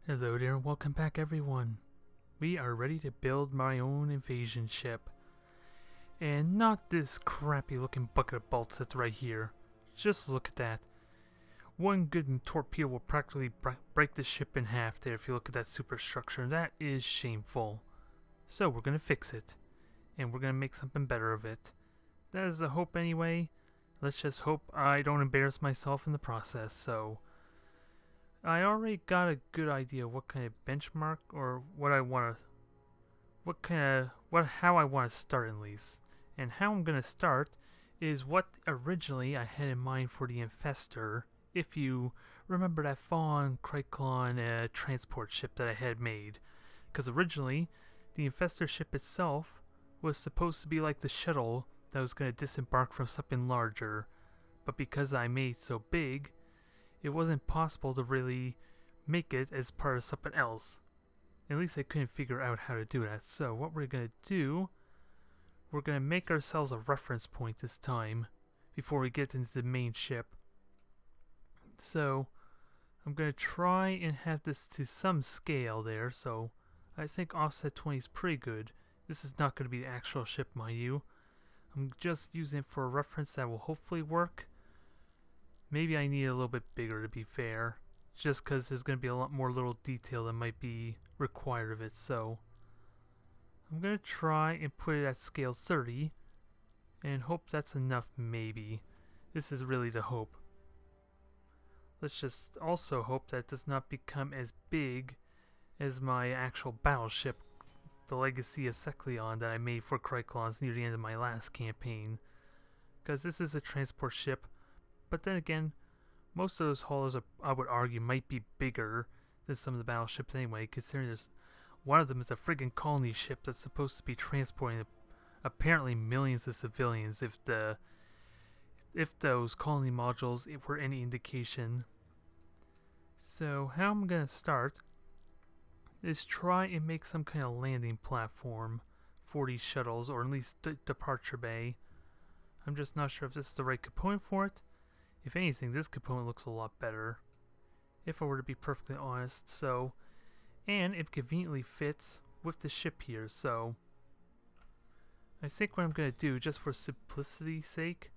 Hello there, welcome back everyone. We are ready to build my own invasion ship. And not this crappy looking bucket of bolts that's right here. Just look at that. One good torpedo will practically break the ship in half there if you look at that superstructure. That is shameful. So we're going to fix it. And we're going to make something better of it. That is the hope anyway. Let's just hope I don't embarrass myself in the process, so... I already got a good idea what kind of benchmark or what I want to, how I want to start at least. And how I'm going to start is what originally I had in mind for the Infestor. If you remember that Fawn Kryklon transport ship that I had made. Because originally, the Infestor ship itself was supposed to be like the shuttle that was going to disembark from something larger. But because I made it so big, it wasn't possible to really make it as part of something else. At least I couldn't figure out how to do that. So what we're going to do, we're going to make ourselves a reference point this time before we get into the main ship. So I'm going to try and have this to some scale there. So I think offset 20 is pretty good. This is not going to be the actual ship, mind you. I'm just using it for a reference that will hopefully work. Maybe I need a little bit bigger to be fair, just because there's going to be a lot more little detail that might be required of it, so I'm going to try and put it at scale 30 and hope that's enough maybe. This is really the hope. Let's just also hope that it does not become as big as my actual battleship, the Legacy of Seklion that I made for Kryklons near the end of my last campaign. Because this is a transport ship. But then again, most of those haulers, I would argue, might be bigger than some of the battleships anyway, considering there's one of them is a friggin' colony ship that's supposed to be transporting apparently millions of civilians if those colony modules were any indication. So how I'm gonna start is try and make some kind of landing platform for these shuttles, or at least departure bay. I'm just not sure if this is the right component for it. If anything, this component looks a lot better, if I were to be perfectly honest, so, and it conveniently fits with the ship here, so I think what I'm going to do, just for simplicity's sake,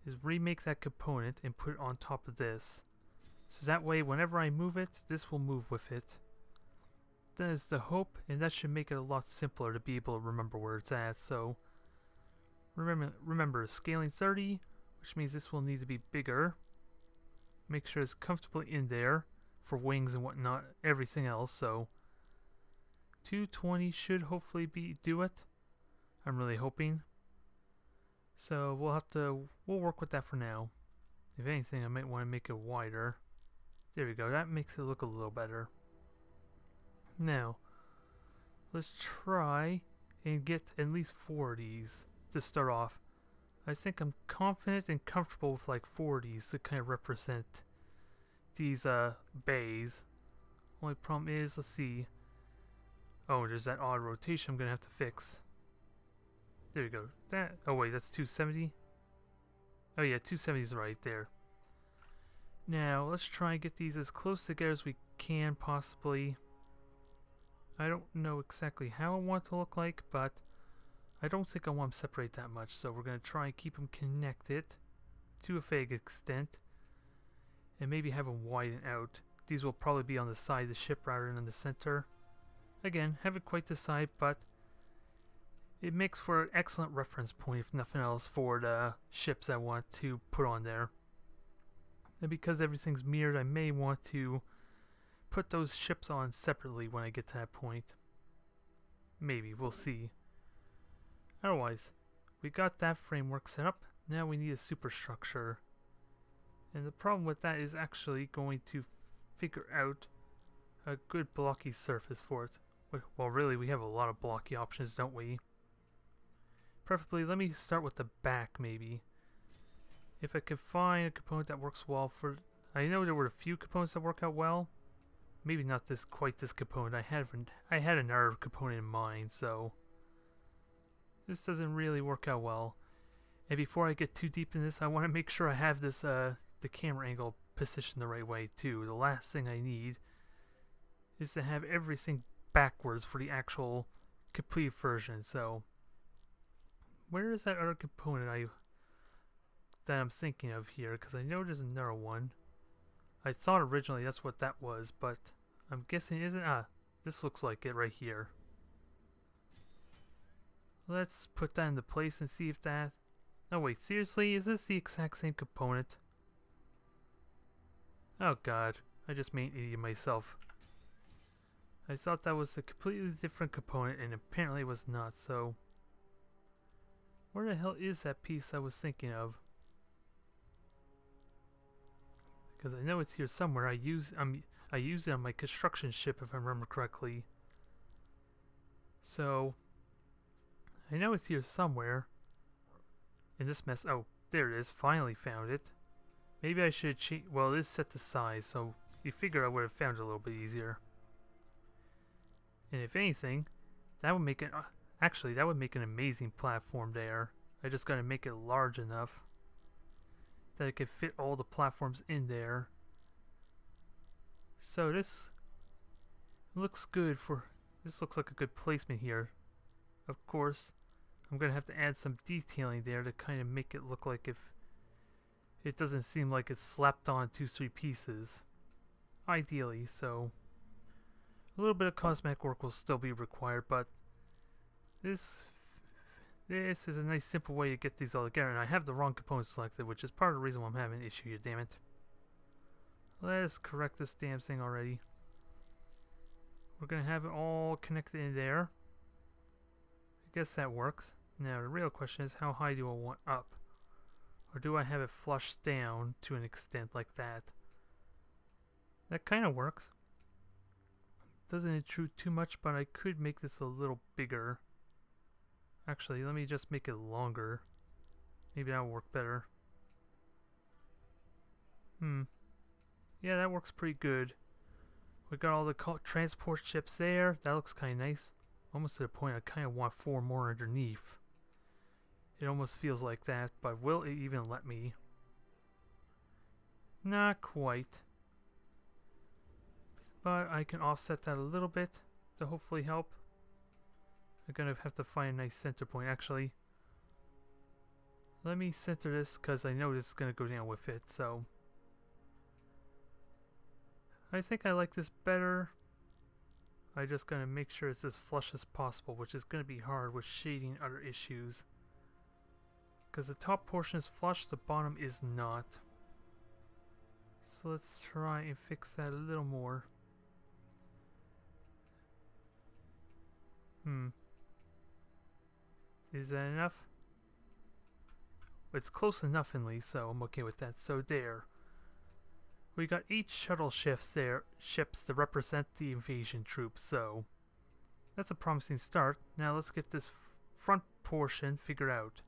is remake that component and put it on top of this, so that way whenever I move it, this will move with it. That is the hope, and that should make it a lot simpler to be able to remember where it's at, so remember scaling 30, which means this will need to be bigger. Make sure it's comfortably in there for wings and whatnot, everything else. So 220 should hopefully do it. I'm really hoping. So we'll work with that for now. If anything, I might want to make it wider. There we go, that makes it look a little better. Now, let's try and get at least 4 of these to start off. I think I'm confident and comfortable with like 40s to kind of represent these bays. Only problem is, let's see. Oh, there's that odd rotation I'm gonna have to fix. There we go. That. Oh wait, that's 270. Oh yeah, 270 is right there. Now let's try and get these as close together as we can possibly. I don't know exactly how I want it to look like, but I don't think I want them separate that much, so we're going to try and keep them connected to a vague extent, and maybe have them widen out. These will probably be on the side of the ship rather than in the center. Again, haven't quite decided, but it makes for an excellent reference point, if nothing else, for the ships I want to put on there. And because everything's mirrored, I may want to put those ships on separately when I get to that point. Maybe, we'll see. Otherwise, we got that framework set up. Now we need a superstructure. And the problem with that is actually going to figure out a good blocky surface for it. Well, really, we have a lot of blocky options, don't we? Preferably, let me start with the back, maybe. If I could find a component that works well for... I know there were a few components that work out well. Maybe not quite this component. I had another component in mind, so... This doesn't really work out well. And before I get too deep in this, I want to make sure I have this the camera angle positioned the right way too. The last thing I need is to have everything backwards for the actual complete version. So where is that other component that I'm thinking of here? Because I know there's another one. I thought originally that's what that was, but I'm guessing it isn't. This looks like it right here. Let's put that into place and see if that... Oh wait, seriously? Is this the exact same component? Oh god, I just made an idiot myself. I thought that was a completely different component and apparently it was not, so... Where the hell is that piece I was thinking of? Because I know it's here somewhere. I use it on my construction ship if I remember correctly. So... I know it's here somewhere. In this mess. Oh, there it is. Finally found it. Maybe I should change. Well, it is set to size, so you figure I would have found it a little bit easier. And if anything, that would make it. Actually, that would make an amazing platform there. I just gotta make it large enough that it can fit all the platforms in there. So this looks good for. This looks like a good placement here. Of course, I'm going to have to add some detailing there to kind of make it look like if it doesn't seem like it's slapped on 2-3 pieces. Ideally, so a little bit of cosmetic work will still be required, but this is a nice simple way to get these all together. And I have the wrong components selected, which is part of the reason why I'm having an issue here, damn it. Let's correct this damn thing already. We're going to have it all connected in there. I guess that works. Now the real question is, how high do I want up? Or do I have it flushed down to an extent like that? That kind of works. Doesn't intrude too much, but I could make this a little bigger. Actually, let me just make it longer. Maybe that'll work better. Yeah, that works pretty good. We got all the transport ships there. That looks kind of nice. Almost to the point I kind of want 4 more underneath. It almost feels like that, but will it even let me? Not quite. But I can offset that a little bit to hopefully help. I'm gonna have to find a nice center point. Actually, let me center this because I know this is gonna go down with it, so I think I like this better. I just gotta make sure it's as flush as possible, which is gonna be hard with shading other issues. Because the top portion is flush, the bottom is not. So let's try and fix that a little more. Is that enough? It's close enough at least, so I'm okay with that. So there. We got 8 shuttle ships to represent the invasion troops, so that's a promising start. Now let's get this front portion figured out.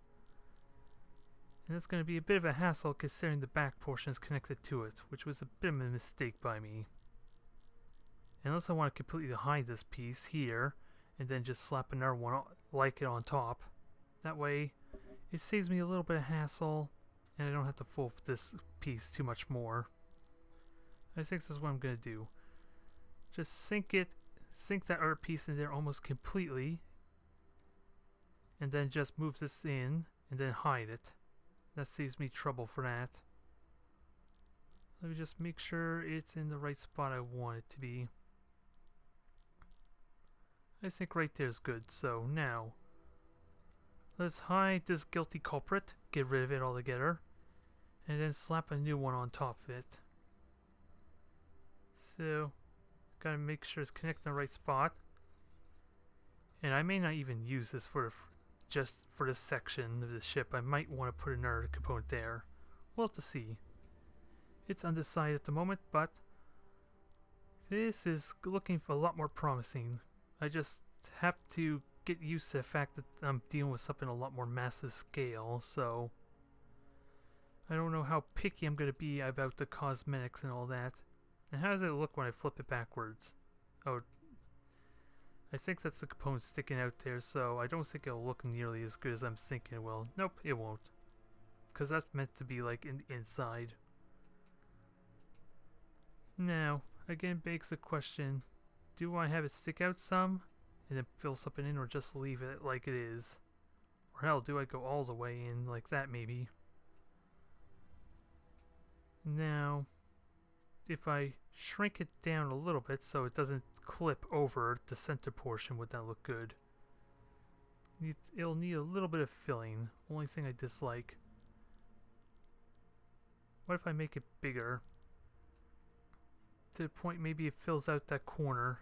And it's going to be a bit of a hassle considering the back portion is connected to it, which was a bit of a mistake by me. Unless I want to completely hide this piece here, and then just slap another one like it on top. That way, it saves me a little bit of hassle, and I don't have to fool with this piece too much more. I think this is what I'm going to do. Just sink that other piece in there almost completely, and then just move this in, and then hide it. That saves me trouble for that. Let me just make sure it's in the right spot I want it to be. I think right there is good. So now, let's hide this guilty culprit, get rid of it altogether, and then slap a new one on top of it. So, gotta make sure it's connected in the right spot. And I may not even use this just for this section of the ship. I might want to put another component there. We'll have to see. It's undecided at the moment, but this is looking for a lot more promising. I just have to get used to the fact that I'm dealing with something a lot more massive scale, so I don't know how picky I'm going to be about the cosmetics and all that. And how does it look when I flip it backwards? Oh, I think that's the component sticking out there, so I don't think it'll look nearly as good as I'm thinking it will. Nope, it won't. Because that's meant to be like in the inside. Now, again begs the question, do I have it stick out some and then fill something in, or just leave it like it is? Or hell, do I go all the way in like that maybe? Now, if I shrink it down a little bit so it doesn't clip over the center portion, would that look good? It'll need a little bit of filling. Only thing I dislike. What if I make it bigger? To the point maybe it fills out that corner.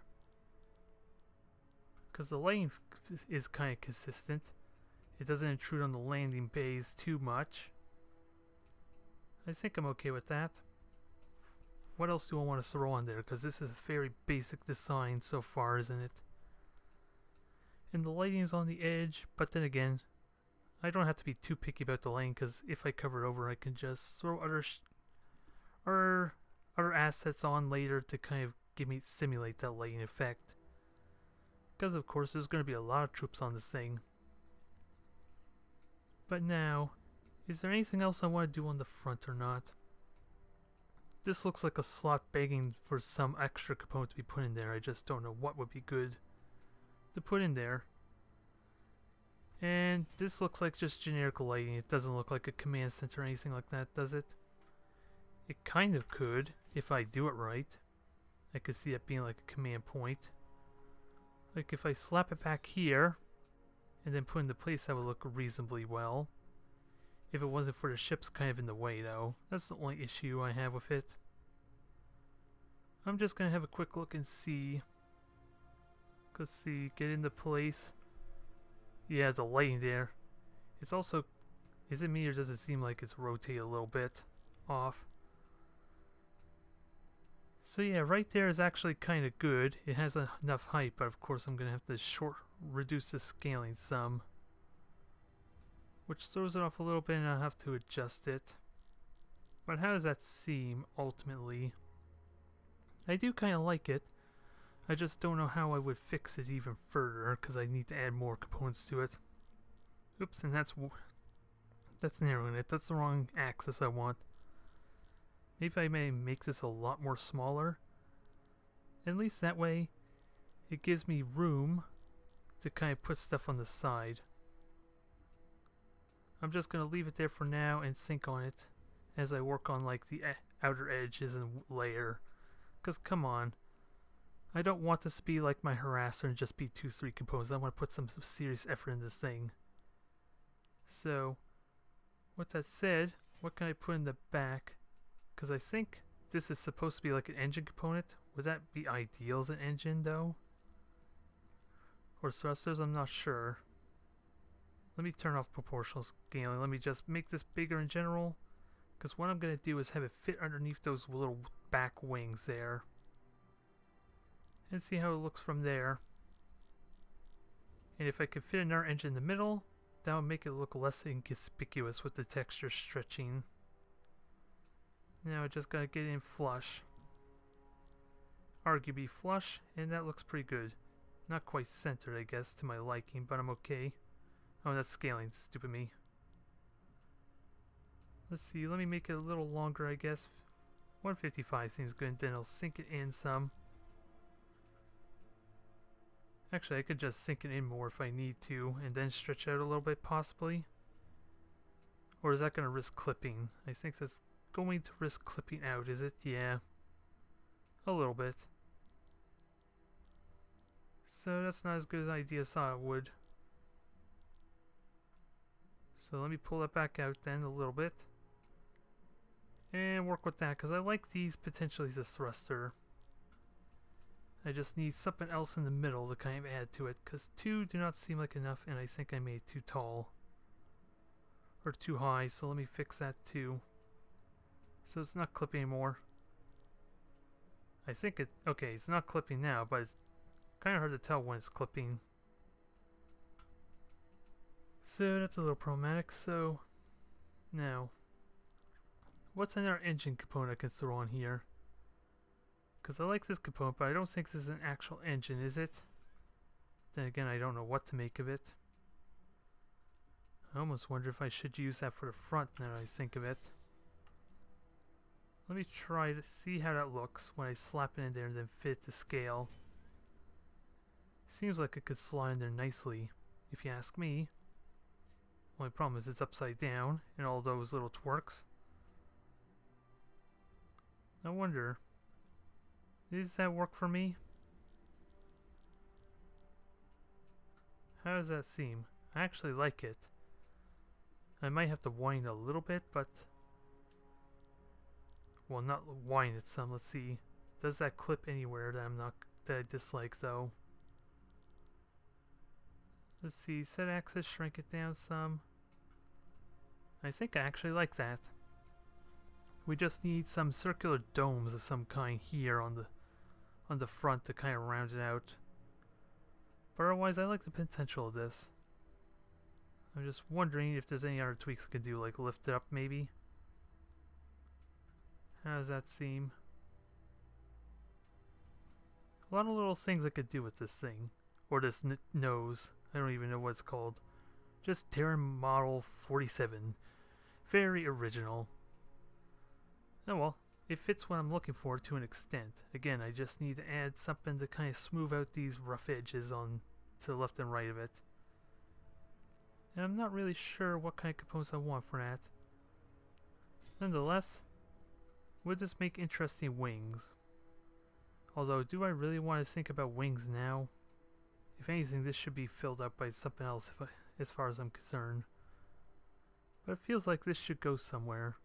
Because the lighting is kind of consistent. It doesn't intrude on the landing bays too much. I think I'm okay with that. What else do I want to throw on there? Because this is a very basic design so far, isn't it? And the lighting is on the edge, but then again, I don't have to be too picky about the lighting, because if I cover it over, I can just throw other assets on later to kind of simulate that lighting effect. Because of course, there's going to be a lot of troops on this thing. But now, is there anything else I want to do on the front or not? This looks like a slot begging for some extra component to be put in there. I just don't know what would be good to put in there. And this looks like just generic lighting. It doesn't look like a command center or anything like that, does it? It kind of could, if I do it right. I could see it being like a command point. Like if I slap it back here, and then put into place, that would look reasonably well. If it wasn't for the ships kind of in the way though. That's the only issue I have with it. I'm just gonna have a quick look and see. Let's see, get into place. Yeah, the lighting there. It's also, is it me or does it seem like it's rotated a little bit off? So yeah, right there is actually kind of good. It has enough height, but of course I'm gonna have to reduce the scaling some, which throws it off a little bit, and I'll have to adjust it. But how does that seem ultimately? I do kind of like it. I just don't know how I would fix it even further, because I need to add more components to it. Oops, and that's narrowing it. That's the wrong axis I want. Maybe I may make this a lot more smaller. At least that way, it gives me room to kind of put stuff on the side. I'm just going to leave it there for now and sync on it as I work on like the outer edges and layer. Because come on, I don't want this to be like my harasser and just be 2-3 components. I want to put some serious effort in this thing. So, with that said, what can I put in the back? Because I think this is supposed to be like an engine component. Would that be ideal as an engine though? Or thrusters? I'm not sure. Let me turn off proportional scaling. Let me just make this bigger in general. Because what I'm going to do is have it fit underneath those little back wings there. And see how it looks from there. And if I could fit another engine in the middle, that would make it look less inconspicuous with the texture stretching. Now I just gotta get it in flush. RGB flush, and that looks pretty good. Not quite centered, I guess, to my liking, but I'm okay. Oh, that's scaling. Stupid me. Let's see, let me make it a little longer, I guess. 155 seems good, and then I'll sink it in some. Actually, I could just sink it in more if I need to, and then stretch out a little bit, possibly. Or is that going to risk clipping? I think that's going to risk clipping out, is it? Yeah. A little bit. So that's not as good as I thought it would. So let me pull that back out then a little bit. And work with that, because I like these potentially as a thruster. I just need something else in the middle to kind of add to it, because 2 do not seem like enough, and I think I made it too tall. Or too high, so let me fix that too. So it's not clipping anymore. I think it, okay, it's not clipping now, but it's kind of hard to tell when it's clipping. So that's a little problematic. So now, what's another engine component I can throw on here? Because I like this component, but I don't think this is an actual engine, is it? Then again, I don't know what to make of it. I almost wonder if I should use that for the front now that I think of it. Let me try to see how that looks when I slap it in there and then fit it to scale. Seems like it could slide in there nicely, if you ask me. Only problem is it's upside down and all those little twerks. I wonder, does that work for me? How does that seem? I actually like it. I might have to wind a little bit, but... Well, not wind it some. Let's see. Does that clip anywhere that I dislike though? Let's see. Set axis, shrink it down some. I think I actually like that. We just need some circular domes of some kind here on the front to kind of round it out. But otherwise, I like the potential of this. I'm just wondering if there's any other tweaks I could do, like lift it up maybe. How does that seem? A lot of little things I could do with this thing. Or this nose. I don't even know what it's called. Just Terran Model 47. Very original. Oh well, it fits what I'm looking for to an extent. Again, I just need to add something to kind of smooth out these rough edges on to the left and right of it. And I'm not really sure what kind of components I want for that. Nonetheless, would this make interesting wings? Although, do I really want to think about wings now? If anything, this should be filled up by something else as far as I'm concerned. But it feels like this should go somewhere.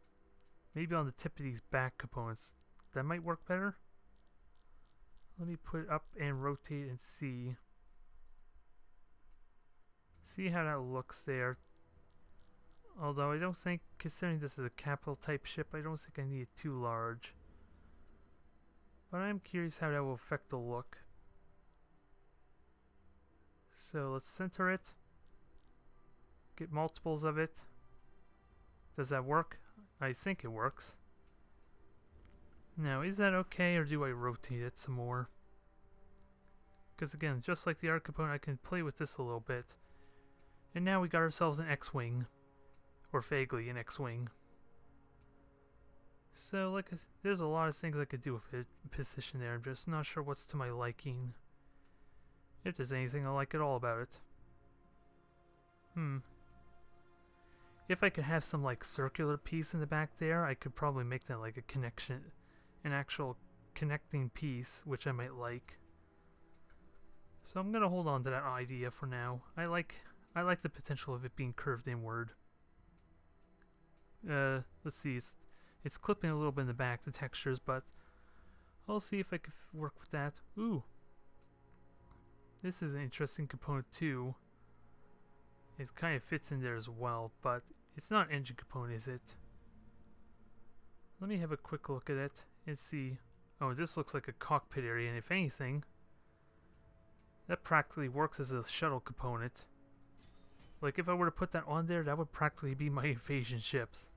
Maybe on the tip of these back components. That might work better? Let me put it up and rotate and see. See how that looks there. Although I don't think, considering this is a capital type ship, I don't think I need it too large. But I'm curious how that will affect the look. So let's center it. Get multiples of it. Does that work? I think it works. Now, is that okay, or do I rotate it some more? Because again, just like the art component, I can play with this a little bit. And now we got ourselves an X-Wing. Or vaguely an X-Wing. So, like, there's a lot of things I could do with it, position there. I'm just not sure what's to my liking. If there's anything I like at all about it. If I could have some, like, circular piece in the back there, I could probably make that, like, a connection. An actual connecting piece, which I might like. So I'm gonna hold on to that idea for now. I like the potential of it being curved inward. Let's see, it's clipping a little bit in the back, the textures, but I'll see if I can work with that. Ooh! This is an interesting component too. It kind of fits in there as well, but it's not an engine component, is it? Let me have a quick look at it and see. Oh, this looks like a cockpit area, and if anything, that practically works as a shuttle component. Like, if I were to put that on there, that would practically be my invasion ships.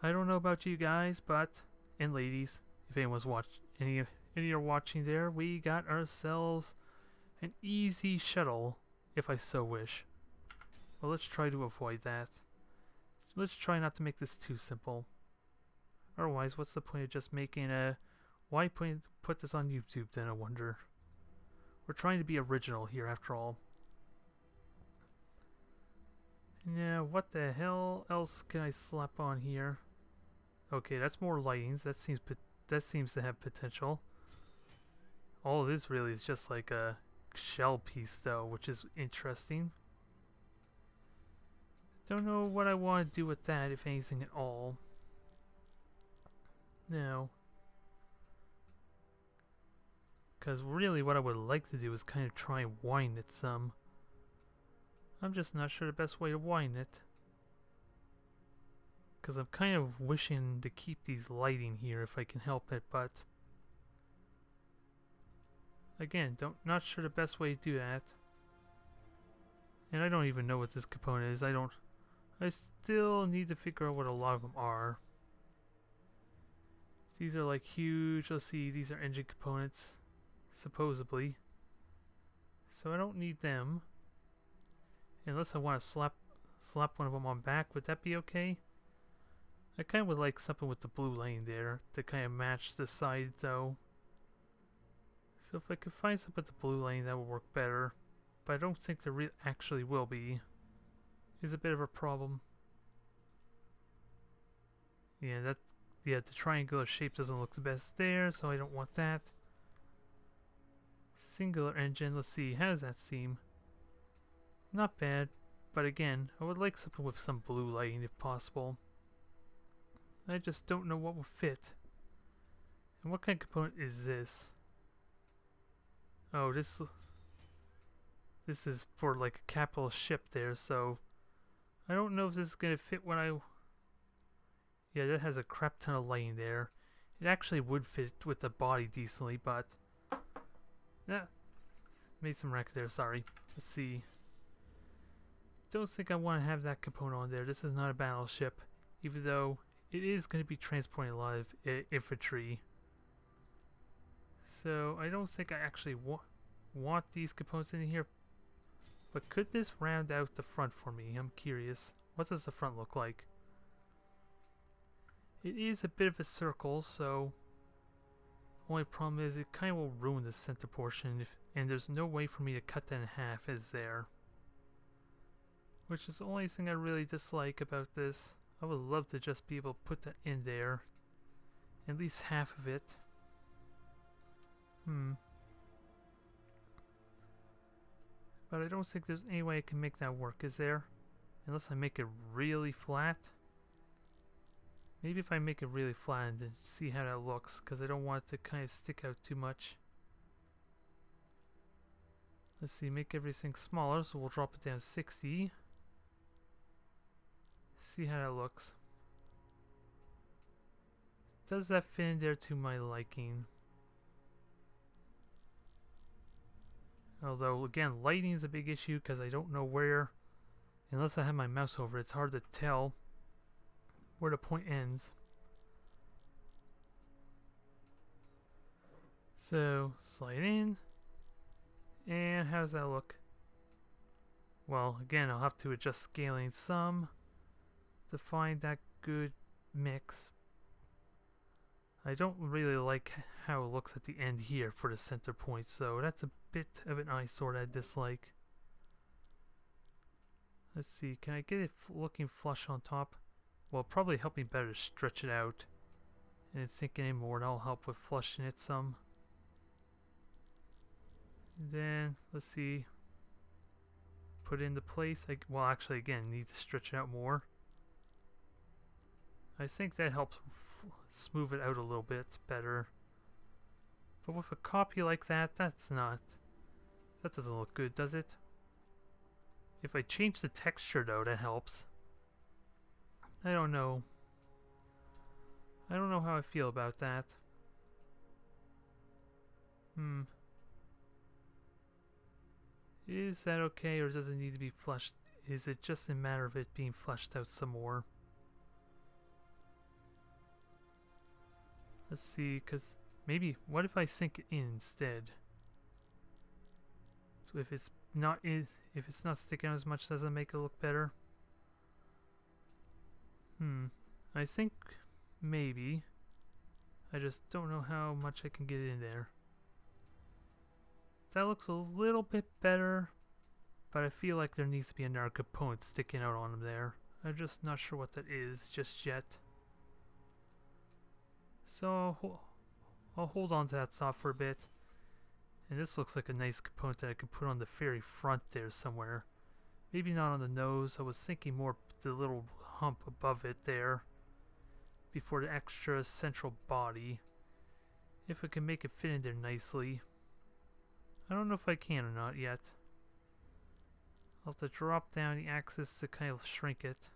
I don't know about you guys, but, and ladies, if anyone's any are watching there, we got ourselves an easy shuttle, if I so wish. Well, let's try to avoid that. Let's try not to make this too simple. Otherwise, what's the point of just making a... Why put this on YouTube then, I wonder? We're trying to be original here, after all. Now, what the hell else can I slap on here? Okay, that's more lightings. That seems to have potential. All it is really is just like a shell piece, though, which is interesting. Don't know what I want to do with that, if anything at all. No. Because really what I would like to do is kind of try and wind it some. I'm just not sure the best way to wind it. Because I'm kind of wishing to keep these lighting here if I can help it, but... Again, not sure the best way to do that. And I don't even know what this component is. I still need to figure out what a lot of them are. These are like huge. Let's see, these are engine components, supposedly. So I don't need them. Unless I want to slap one of them on back, would that be okay? I kind of would like something with the blue lane there to kind of match the side, though. So if I could find something with the blue lighting, that would work better. But I don't think there actually will be. Is a bit of a problem. Yeah, the triangular shape doesn't look the best there, so I don't want that. Singular engine, let's see, how does that seem? Not bad, but again, I would like something with some blue lighting if possible. I just don't know what will fit. And what kind of component is this? Oh, this is for like a capital ship there, so I don't know if this is gonna fit when I... Yeah, that has a crap ton of lighting there. It actually would fit with the body decently, but... Yeah, made some wreck there, sorry. Let's see. Don't think I want to have that component on there. This is not a battleship, even though it is going to be transporting a lot of infantry. So I don't think I actually want these components in here. But could this round out the front for me? I'm curious. What does the front look like? It is a bit of a circle, so only problem is it kind of will ruin the center portion, and there's no way for me to cut that in half as there. Which is the only thing I really dislike about this. I would love to just be able to put that in there. At least half of it. But I don't think there's any way I can make that work, is there? Unless I make it really flat. Maybe if I make it really flat and then see how that looks, because I don't want it to kind of stick out too much. Let's see, make everything smaller, so we'll drop it down to 60. See how that looks. Does that fit in there to my liking? Although, again, lighting is a big issue because I don't know where, unless I have my mouse over it, it's hard to tell where the point ends. So, slide in. And how does that look? Well, again, I'll have to adjust scaling some to find that good mix. I don't really like how it looks at the end here for the center point, so that's a bit of an eyesore that I dislike. Let's see, can I get it looking flush on top? Well, probably help me better stretch it out. And it's sinking in more, that'll help with flushing it some. And then, let's see. Put it into place. Well, actually, again, need to stretch it out more. I think that helps smooth it out a little bit better. But with a copy like that, that doesn't look good, does it? If I change the texture though, that helps. I don't know. I don't know how I feel about that. Is that okay, or does it need to be flushed? Is it just a matter of it being flushed out some more? Let's see, because maybe, what if I sink it in instead? So if it's not sticking out as much, does it make it look better? I think maybe. I just don't know how much I can get in there. That looks a little bit better, but I feel like there needs to be another component sticking out on them there. I'm just not sure what that is just yet. So I'll hold on to that saw for a bit. And this looks like a nice component that I could put on the very front there somewhere. Maybe not on the nose. I was thinking more the little hump above it there, before the extra central body. If I can make it fit in there nicely. I don't know if I can or not yet. I'll have to drop down the axis to kind of shrink it.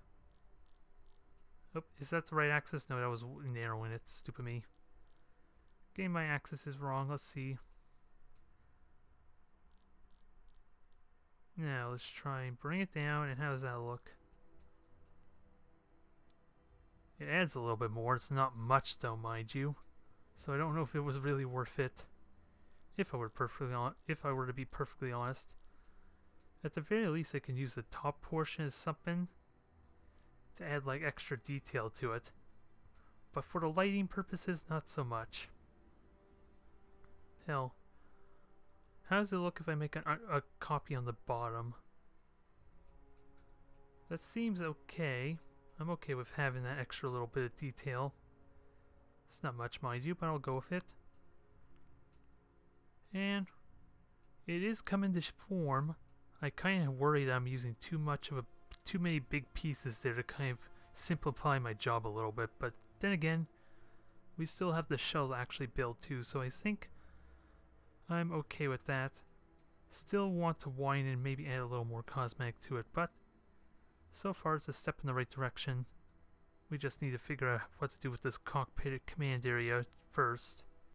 Oh, is that the right axis? No, that was narrowing it. Stupid me. Getting my axis is wrong. Let's see. Now, let's try and bring it down, and how does that look? It adds a little bit more. It's not much, though, mind you. So I don't know if it was really worth it. If I were to be perfectly honest. At the very least, I can use the top portion as something to add like extra detail to it. But for the lighting purposes, not so much. Hell, How does it look if I make a copy on the bottom? That seems okay. I'm okay with having that extra little bit of detail. It's not much, mind you, but I'll go with it. And it is coming to form. I kind of worry that I'm using too many big pieces there to kind of simplify my job a little bit, but then again, we still have the shell to actually build too, so I think I'm okay with that. Still want to whine and maybe add a little more cosmetic to it, but so far it's a step in the right direction. We just need to figure out what to do with this cockpit command area first.